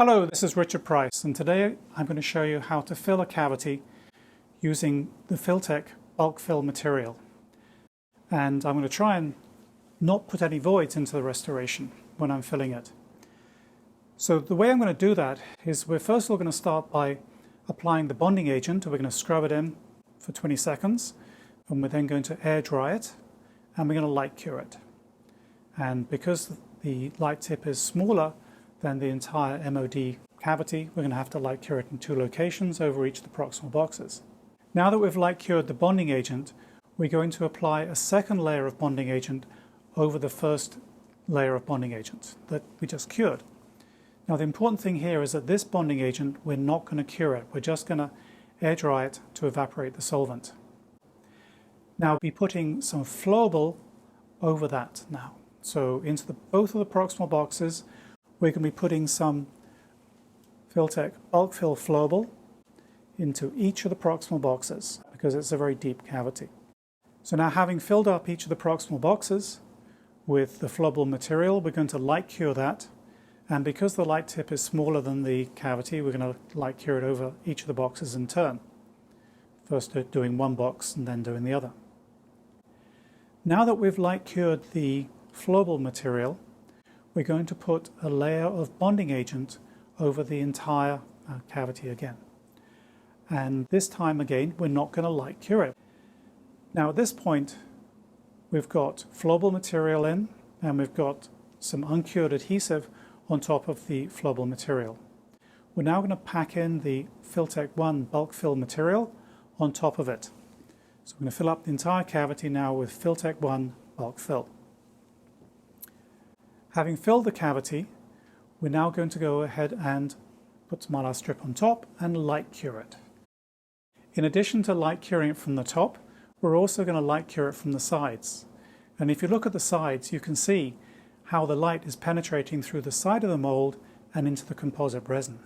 Hello, this is Richard Price, and today I'm going to show you how to fill a cavity using the Filtech bulk fill material. And I'm going to try and not put any voids into the restoration when I'm filling it. So the way I'm going to do that is we're first of all going to start by applying the bonding agent. We're going to scrub it in for 20 seconds, and we're then going to air dry it, and we're going to light cure it. And because the light tip is smaller than the entire MOD cavity, we're going to have to light cure it in 2 locations over each of the proximal boxes. Now that we've light cured the bonding agent, we're going to apply a second layer of bonding agent over the first layer of bonding agent that we just cured. Now the important thing here is that this bonding agent, we're not going to cure it. We're just going to air dry it to evaporate the solvent. Now we'll be putting some flowable over that now. So into both of the proximal boxes, we're going to be putting some Filtech bulk fill flowable into each of the proximal boxes because it's a very deep cavity. So now, having filled up each of the proximal boxes with the flowable material, we're going to light cure that, and because the light tip is smaller than the cavity, we're going to light cure it over each of the boxes in turn. First doing one box and then doing the other. Now that we've light cured the flowable material, we're going to put a layer of bonding agent over the entire cavity again. And this time again, we're not going to light cure it. Now at this point, we've got flowable material in, and we've got some uncured adhesive on top of the flowable material. We're now going to pack in the Filtech 1 bulk fill material on top of it. So we're going to fill up the entire cavity now with Filtech 1 bulk fill. Having filled the cavity, we're now going to go ahead and put some mylar strip on top and light cure it. In addition to light curing it from the top, we're also going to light cure it from the sides. And if you look at the sides, you can see how the light is penetrating through the side of the mold and into the composite resin.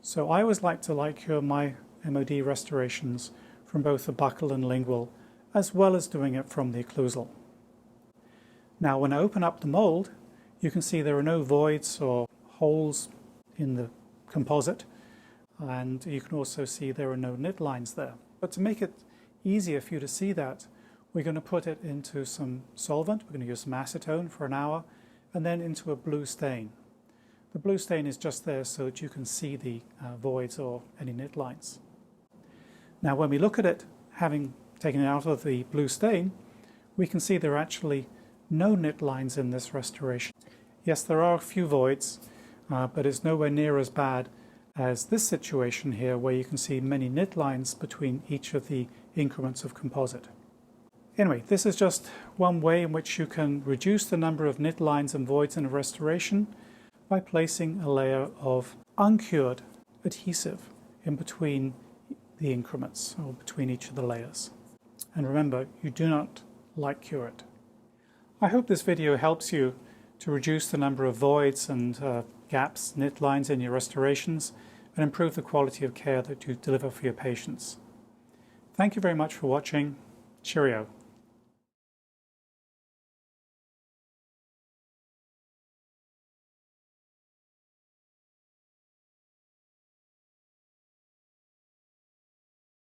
So I always like to light cure my MOD restorations from both the buccal and lingual, as well as doing it from the occlusal. Now when I open up the mold, you can see there are no voids or holes in the composite, and you can also see there are no nit lines there. But to make it easier for you to see that, we're going to put it into some solvent. We're going to use some acetone for an hour, and then into a blue stain. The blue stain is just there so that you can see the voids or any nit lines. Now when we look at it, having taken it out of the blue stain, we can see there are actually no nit lines in this restoration. Yes, there are a few voids, but it's nowhere near as bad as this situation here, where you can see many nit lines between each of the increments of composite. Anyway, this is just one way in which you can reduce the number of nit lines and voids in a restoration by placing a layer of uncured adhesive in between the increments, or between each of the layers. And remember, you do not light cure it. I hope this video helps you to reduce the number of voids and gaps, nit lines in your restorations, and improve the quality of care that you deliver for your patients. Thank you very much for watching. Cheerio.